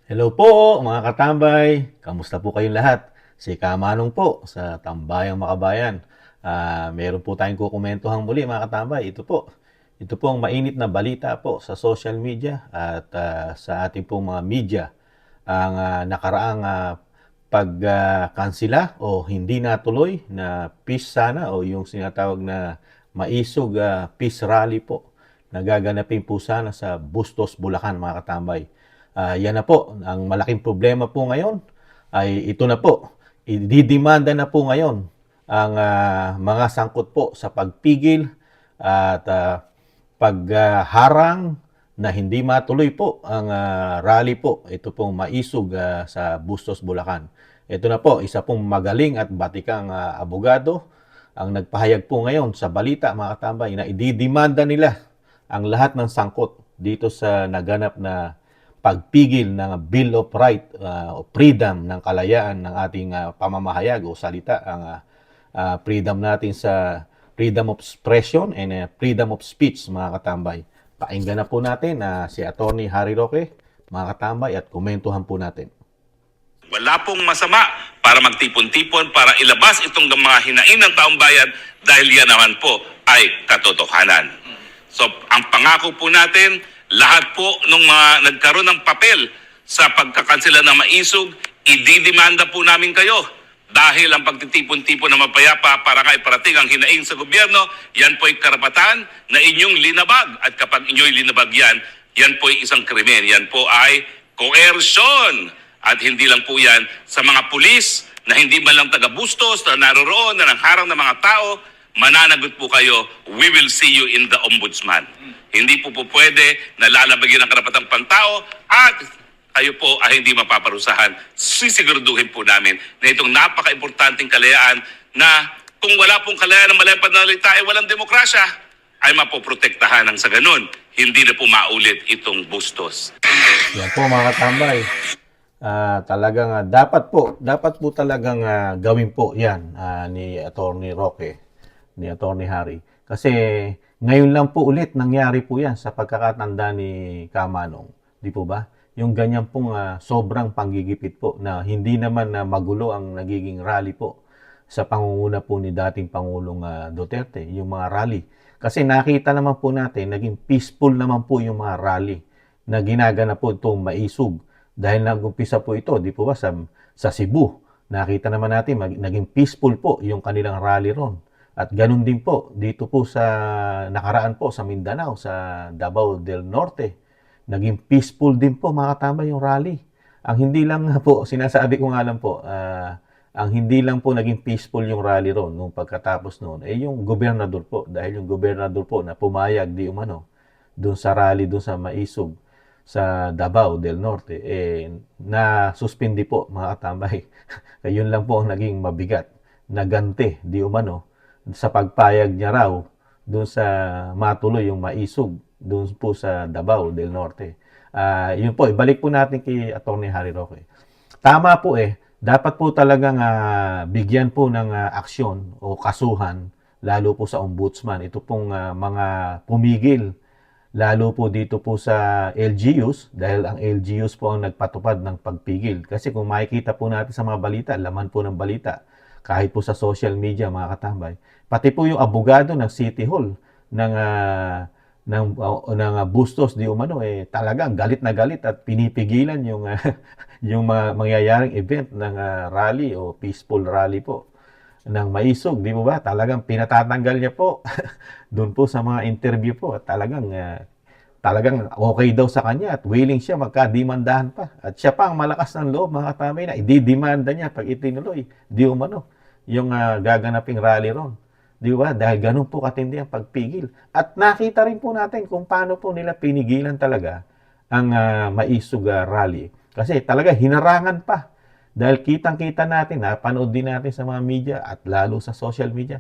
Hello po mga katambay, kamusta po kayong lahat? Si Kamanong po sa Tambayang Makabayan. Meron po tayong kukomentuhang muli mga katambay. Ito po ang mainit na balita po sa social media at sa ating pong mga media. Ang nakaraang pagkansila o hindi natuloy na peace sana o yung sinatawag na maisog peace rally po na gaganapin po sana sa Bustos, Bulacan mga katambay. Yan na po, ang malaking problema po ngayon ay ito na po. Ididimanda na po ngayon ang mga sangkot po sa pagpigil at pagharang na hindi matuloy po ang rally po. Ito pong maisog sa Bustos, Bulacan. Ito na po, isa pong magaling at batikang abogado ang nagpahayag po ngayon sa balita mga katambay na ididimanda nila ang lahat ng sangkot dito sa naganap na pagpigil ng Bill of Rights o freedom ng kalayaan ng ating pamamahayag o salita, ang freedom natin sa freedom of expression and freedom of speech mga katambay. Pakinggan na po natin si Attorney Harry Roque mga katambay at komentuhan po natin. Wala pong masama para magtipon-tipon para ilabas itong mga hinaing ng taong bayan dahil yan naman po ay katotohanan. So, ang pangako po natin, lahat po nung mga nagkaroon ng papel sa pagkakansela ng maisog, ididimanda po namin kayo. Dahil ang pagtitipon-tipon na mapayapa para nga iparating ang hinaing sa gobyerno, yan po ay karapatan na inyong linabag. At kapag inyo'y linabag yan, yan po ay isang krimen. Yan po ay coercion. At hindi lang po yan sa mga pulis na hindi man lang taga-Bustos na naroroon na nangharang ng mga tao, mananagot po kayo, we will see you in the ombudsman. Hindi po pwede na lalabagin ang karapatang pantao at kayo po ay hindi mapaparusahan. Sisiguraduhin po namin na itong napaka-importanting kalayaan na kung wala pong kalayaan ng malayang pananalita ay walang demokrasya, ay mapoprotektahan ng sa ganun. Hindi na po maulit itong Bustos. Yan po mga katambay. Talagang dapat po talagang gawin po yan ni Attorney Roque, ni Attorney Harry. Kasi ngayon lang po ulit nangyari po yan sa pagkakatanda ni Kamanong. Di po ba? Yung ganyan pong sobrang panggigipit po na hindi naman magulo ang nagiging rally po sa pangunguna po ni dating Pangulong Duterte, yung mga rally. Kasi nakita naman po natin, naging peaceful naman po yung mga rally na ginaganap po itong maisog. Dahil nag-umpisa po ito, di po ba, sa Cebu. Nakita naman natin, naging peaceful po yung kanilang rally ron. At ganun din po, dito po sa nakaraan po sa Mindanao, sa Davao del Norte. Naging peaceful din po mga katambay yung rally. Ang hindi lang po, sinasabi ko nga lang po, ang hindi lang po naging peaceful yung rally ron nung pagkatapos noon, yung gobernador po. Dahil yung gobernador po na pumayag di umano doon sa rally, doon sa maisog sa Davao del Norte, na-suspindi po mga katambay. Yun lang po ang naging mabigat na ganti di umano sa pagpayag niya raw doon sa matuloy yung maisog doon po sa Davao del Norte. Yun po, ibalik po natin kay Atty. Harry Roque. Tama po dapat po talagang bigyan po ng aksyon o kasuhan, lalo po sa ombudsman. Ito pong mga pumigil, lalo po dito po sa LGUs, dahil ang LGUs po ang nagpatupad ng pagpigil. Kasi kung makikita po natin sa mga balita, laman po ng balita, kahit po sa social media mga katambay, pati po yung abogado ng City Hall ng Bustos di umano talagang galit na galit at pinipigilan yung yung mga mangyayaring event ng rally o peaceful rally po ng maisog, di ba? Talagang pinatatanggal niya po doon po sa mga interview po at talagang okay daw sa kanya at willing siya magkadimandahan pa. At siya pa ang malakas ng loob mga katamay na ididimanda niya pag itinuloy di umano yung gaganaping rally ron. Di ba? Dahil ganun po katindi ang pagpigil. At nakita rin po natin kung paano po nila pinigilan talaga ang maisog rally. Kasi talaga hinarangan pa. Dahil kitang-kita natin, panood din natin sa mga media at lalo sa social media,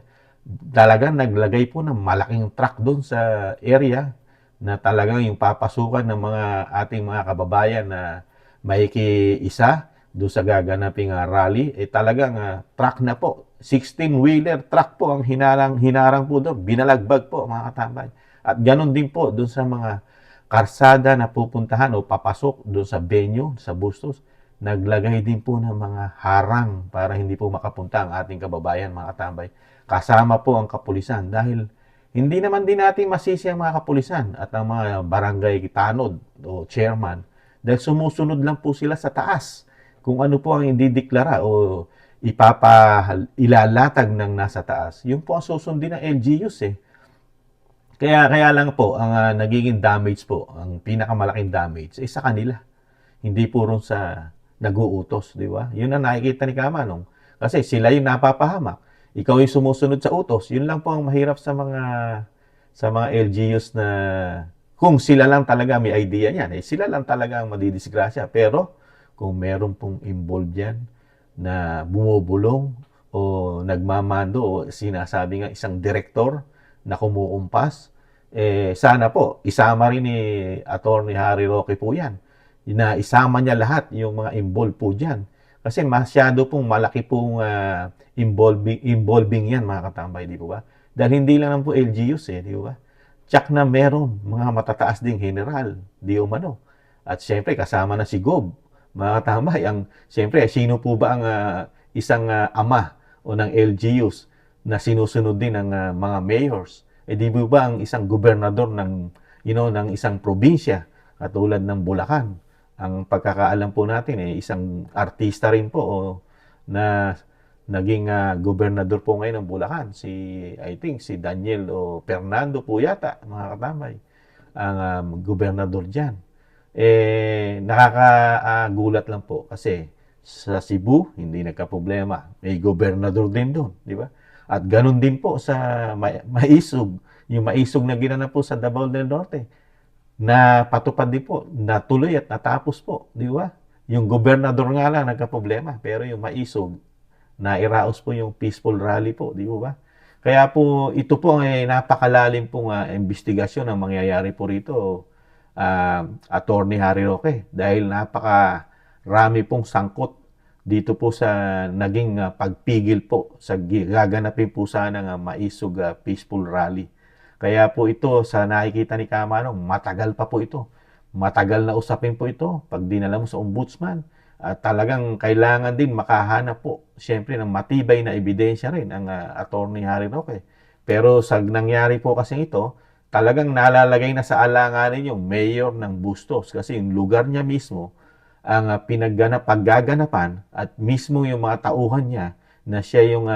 talagang naglagay po ng malaking truck doon sa area na talagang yung papasukan ng mga ating mga kababayan na makikiisa doon sa gaganaping rally, talagang truck na po. 16-wheeler truck po ang hinarang po doon. Binalagbag po mga katambay. At ganun din po doon sa mga karsada na pupuntahan o papasok doon sa venue, sa Bustos, naglagay din po ng mga harang para hindi po makapunta ang ating kababayan, mga katambay. Kasama po ang kapulisan dahil hindi naman din natin masisi ang mga kapulisan at ang mga barangay tanod o chairman dahil sumusunod lang po sila sa taas kung ano po ang idideklara o ilalatag ng nasa taas. Yun po ang susundin ng LGUs eh. Kaya lang po, ang nagiging damage po, ang pinakamalaking damage, ay sa kanila. Hindi po ron sa nag-uutos, di ba? Yun ang nakikita ni Kamanong. Kasi sila yung napapahamak. Ikaw yung sumusunod sa utos. Yun lang po ang mahirap sa mga LGUs na kung sila lang talaga may idea niyan, eh sila lang talaga ang madidisgrasya. Pero kung meron pong involved yan na bumubulong o nagmamando o sinasabi nga isang direktor na kumuumpas, eh sana po isama rin ni Attorney Harry Roque po yan. Na isama niya lahat yung mga involved po dyan. Kasi masyado pong malaki pong involving yan mga katambay, di po ba? Dahil hindi lang po LGUs eh, di ba? Tsak na meron mga matataas ding general, di umano. At syempre kasama na si Gob, mga katambay. Syempre, sino po ba ang isang ama o ng LGUs na sinusunod din ng mga mayors? Eh di ba ang isang gobernador ng isang probinsya katulad ng Bulacan? Ang pagkakaalam po natin isang artista rin po na naging gobernador po ngayon ng Bulacan, I think si Daniel o Fernando po yata, mga katambay, ang gobernador diyan. Nakakagulat lang po kasi sa Cebu hindi nagka-problema, may gobernador din doon, di ba? At ganun din po sa Maisog, yung Maisog na ginanap po sa Davao del Norte, na patupad din po, natuloy at natapos po, di ba? Yung gobernador nga lang nagka-problema, pero yung Maisog, nairaos po yung peaceful rally po, di ba? Kaya po, ito po ay napakalalim pong investigasyon ang mangyayari po rito, Attorney Harry Roque, dahil napakarami pong sangkot dito po sa naging pagpigil po sa gaganapin po sana ng Maisog peaceful rally. Kaya po ito, sa nakikita ni Kamanong, matagal pa po ito. Matagal na usapin po ito pag dinala mo sa ombudsman. At talagang kailangan din makahanap po, siyempre, ng matibay na ebidensya rin ang Attorney Harry Roque. Pero sa nangyari po kasi ito, talagang nalalagay na sa alanganin yung mayor ng Bustos kasi yung lugar niya mismo ang paggaganapan at mismo yung mga tauhan niya na siya yung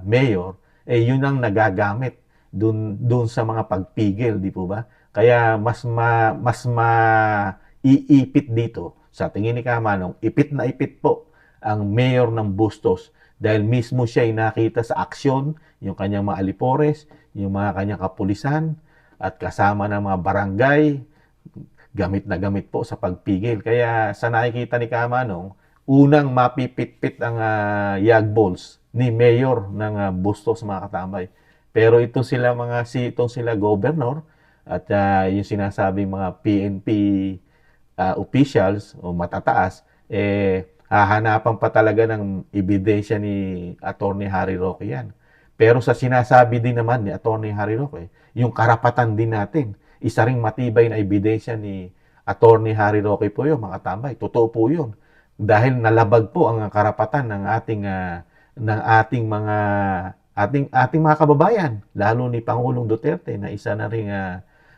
mayor, yun ang nagagamit doon sa mga pagpigil, di po ba? Kaya mas iipit dito sa tingin ni Kamanong, ipit na ipit po ang mayor ng Bustos dahil mismo siya ay nakita sa aksyon, yung kanyang mga alipores, yung mga kanyang kapulisan at kasama ng mga barangay, gamit na gamit po sa pagpigil. Kaya sa nakikita ni Kamanong, unang mapipitpit ang yagballs ni mayor ng Bustos, mga katambay. Pero itong sila governor at yung sinasabing mga PNP officials o matataas, hahanapan pa talaga ng ebidensya ni Attorney Harry Roque yan. Pero sa sinasabi din naman ni Attorney Harry Roque, yung karapatan din natin, isa ring matibay na ebidensya ni Attorney Harry Roque po yun, mga tambay. Totoo po yun. Dahil nalabag po ang karapatan ng ating mga kababayan, lalo ni Pangulong Duterte na isa na ring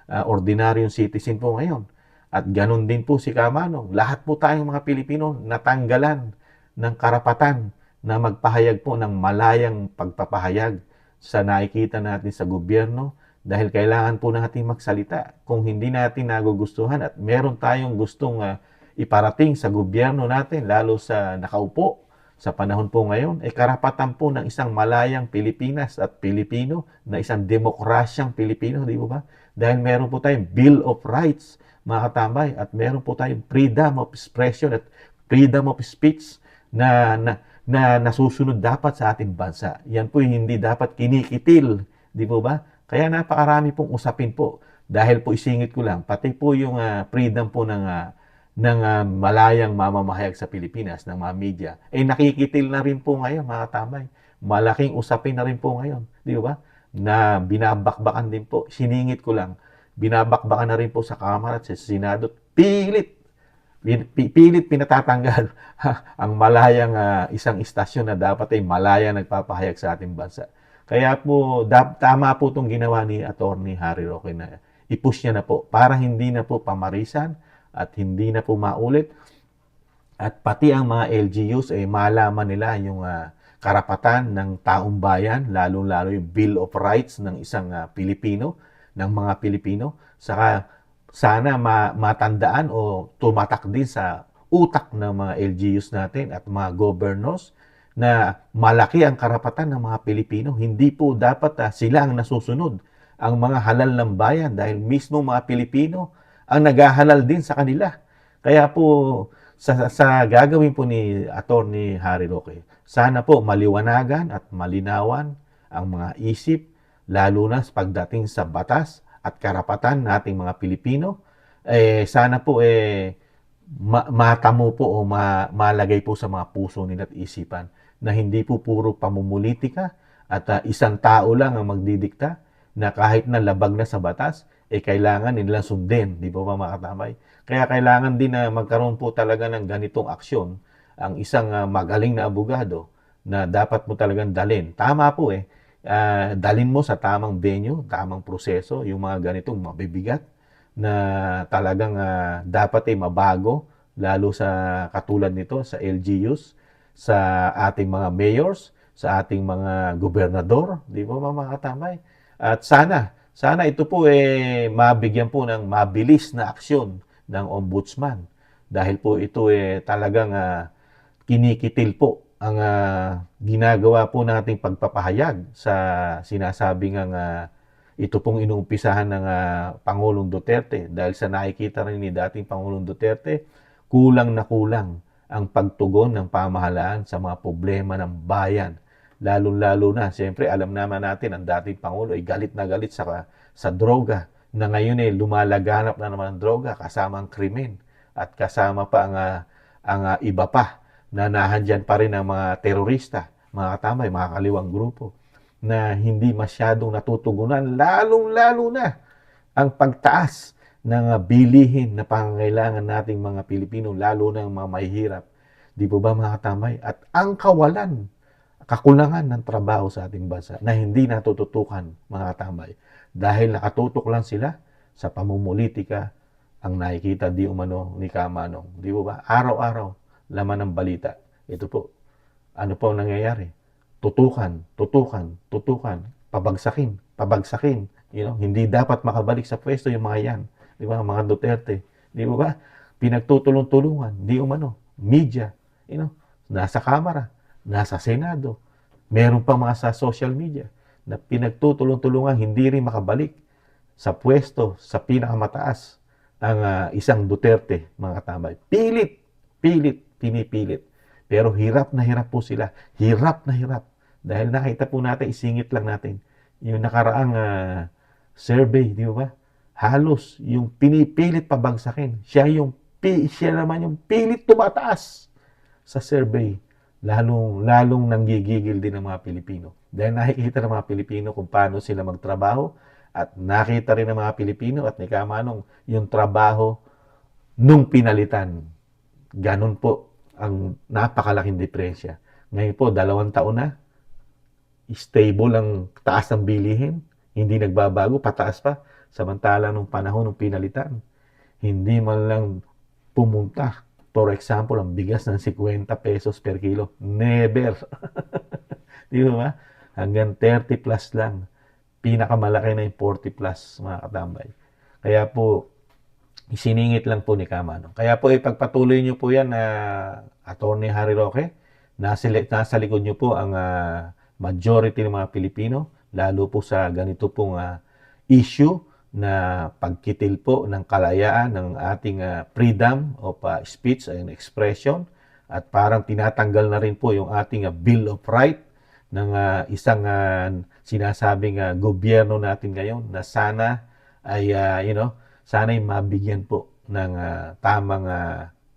ordinaryong citizen po ngayon. At ganun din po si Kamanong. Lahat po tayong mga Pilipino natanggalan ng karapatan na magpahayag po ng malayang pagpapahayag sa nakikita natin sa gobyerno dahil kailangan po natin magsalita. Kung hindi natin nagugustuhan at meron tayong gustong iparating sa gobyerno natin, lalo sa nakaupo sa panahon po ngayon, karapatan po ng isang malayang Pilipinas at Pilipino na isang demokrasyang Pilipino, di ba? Dahil meron po tayong Bill of Rights, mga katambay, at meron po tayong freedom of expression at freedom of speech na nasusunod dapat sa ating bansa. Yan po yung hindi dapat kinikitil, di ba? Kaya napakarami pong usapin po. Dahil po isingit ko lang, pati po yung freedom po ng malayang mamamahayag sa Pilipinas, ng mga media, nakikitil na rin po ngayon, mga katambay. Malaking usapin na rin po ngayon, di ba? Na binabakbakan din po. Siningit ko lang binabakbakan na rin po sa Kamara at sa Senado. Pilit pinatatanggal ang malayang isang istasyon na dapat ay malaya nagpapahayag sa ating bansa. Kaya po, tama po itong ginawa ni Attorney Harry Roque na i-push niya na po para hindi na po pamarisan at hindi na po maulit. At pati ang mga LGUs ay malaman nila yung karapatan ng taong bayan, lalo-lalo yung Bill of Rights ng isang Pilipino, ng mga Pilipino. Saka sana matandaan o tumatak din sa utak ng mga LGUs natin at mga governors na malaki ang karapatan ng mga Pilipino. Hindi po dapat sila ang nasusunod, ang mga halal ng bayan, dahil mismo mga Pilipino ang naghahalal din sa kanila. Kaya po, sa gagawin po ni Attorney Harry Roque, sana po maliwanagan at malinawan ang mga isip, lalo na pagdating sa batas at karapatan nating mga Pilipino. Sana po matamo po o malagay po sa mga puso nila at isipan na hindi po puro pamumulitika at isang tao lang ang magdidikta na kahit na labag na sa batas, kailangan nilang sundin. Di po ba mga katamay? Kaya kailangan din na magkaroon po talaga ng ganitong aksyon ang isang magaling na abogado na dapat mo talagang dalin. Tama po dalin mo sa tamang venue, tamang proseso, yung mga ganitong mabibigat na talagang dapat mabago, lalo sa katulad nito sa LGUs, sa ating mga mayors, sa ating mga gobernador, di ba mga katamay? At sana ito po mabigyan po ng mabilis na aksyon ng ombudsman, dahil po ito talagang kinikitil po ang ginagawa po nating pagpapahayag sa sinasabing ito pong inuumpisahan ng Pangulong Duterte, dahil sa nakikita rin ni dating Pangulong Duterte, kulang na kulang ang pagtugon ng pamahalaan sa mga problema ng bayan. Lalo-lalo na, siyempre alam naman natin ang dating Pangulo ay galit na galit sa droga, na ngayon lumalaganap na naman ang droga kasama ang krimen at kasama pa ang iba pa na nahandyan pa rin ang mga terorista, mga katamay, mga kaliwang grupo na hindi masyadong natutugunan, lalong-lalo na ang pagtaas ng bilihin na pangangailangan nating mga Pilipino, lalo na ang mga mahihirap. Di po ba mga katamay? At ang kakulangan ng trabaho sa ating bansa na hindi natututukan, mga katamay, dahil nakatutok lang sila sa pamumulitika, ang nakikita di umano ni Kamanong. Di po ba? Araw-araw, laman ng balita. Ito po. Ano po ang nangyayari? Tutukan, pabagsakin. Hindi dapat makabalik sa pwesto yung mga yan. Di ba? Mga Duterte. Di ba? Pinagtutulong-tulungan. Di umano. Media. Nasa Kamara, nasa Senado. Meron pa mga sa social media na pinagtutulong-tulungan, hindi rin makabalik sa pwesto, sa pinakamataas ang isang Duterte, mga katamay. Pinipilit. Pero hirap na hirap po sila. Hirap na hirap. Dahil nakita po natin, isingit lang natin, yung nakaraang survey, di ba? Halos yung pinipilit pabagsakin. Siya naman yung pilit tumataas sa survey. Lalong nanggigigil din ng mga Pilipino. Dahil nakikita ng mga Pilipino kung paano sila magtrabaho, at nakita rin ng mga Pilipino at ni Kamanong yung trabaho nung pinalitan. Ganun po ang napakalaking diferensya. Ngayon po, 2 taon na, stable ang taas ng bilihin, hindi nagbabago, pataas pa. Samantala nung panahon ng pinalitan, hindi man lang pumunta. For example, ang bigas ng 50 pesos per kilo. Never. Di ba? Hanggang 30 plus lang. Pinakamalaki na yung 40 plus, mga katambay. Kaya po, isiningit lang po ni Kamanong. Kaya po, ipagpatuloy nyo po yan, Attorney Harry Roque. Nasa likod nyo po ang majority ng mga Pilipino, lalo po sa ganito pong issue na pagkitil po ng kalayaan ng ating freedom of speech and expression, at parang tinatanggal na rin po yung ating Bill of Rights ng isang sinasabing gobyerno natin ngayon, na sana ay sana ay mabigyan po ng tamang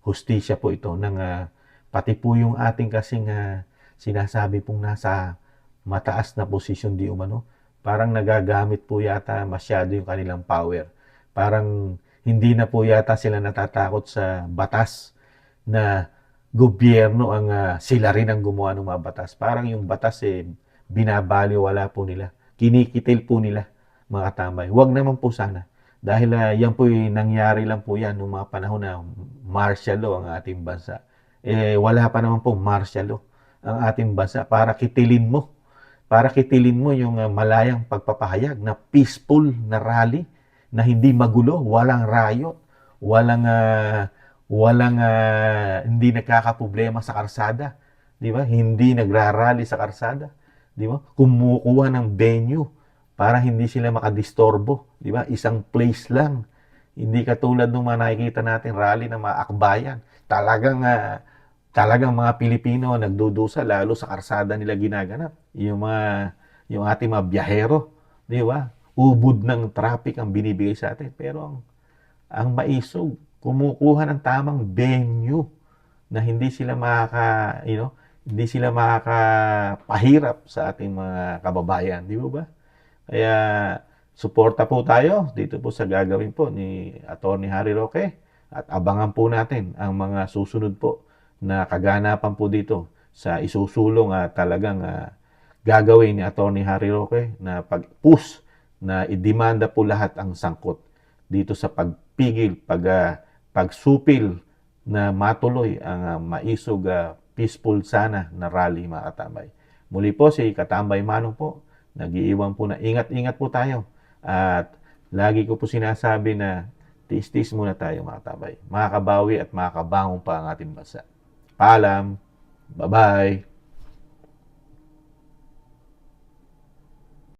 hustisya po ito ng pati po yung ating kasing sinasabi pong nasa mataas na posisyon di umano, parang nagagamit po yata masyado yung kanilang power. Parang hindi na po yata sila natatakot sa batas na gobyerno ang sila rin ang gumawa ng mga batas. Parang yung batas binabaliwala po nila. Kinikitil po nila mga katambay. Huwag naman po sana. Dahil yan po nangyari lang po yan noong mga panahon na martial law ang ating bansa. Wala pa naman po martial law ang ating bansa para kitilin mo. Para kitilin mo yung malayang pagpapahayag na peaceful na rally na hindi magulo, walang riot, hindi nagkakaproblema sa karsada, 'di ba? Hindi nagrarally sa karsada, 'di ba? Kumukuha ng venue para hindi sila makadistorbo, 'di ba? Isang place lang. Hindi katulad ng mga nakikita natin rally ng mga akbayan. Talagang mga Pilipino nagdudusa lalo sa karsada nila ginaganap. Yung ating mga biyahero, 'di ba? Ubod ng traffic ang binibigay sa atin. Pero ang maisog, kumukuha ng tamang venue na hindi sila makakapahirap sa ating mga kababayan, di ba? Kaya suporta po tayo dito po sa gagawin po ni Attorney Harry Roque at abangan po natin ang mga susunod po na kaganapan po dito sa isusulong at talagang gagawin ni Attorney Harry Roque na pag-push na idemanda po lahat ang sangkot dito sa pagpigil, pagsupil na matuloy ang maisog peaceful sana na rally mga katambay. Muli po si Katambay Manong po, nag-iiwan po na ingat-ingat po tayo at lagi ko po sinasabi na tiis-tiis muna tayo mga katambay. Makakabawi at makakabangon pa ang ating bansa. Paalam, bye-bye!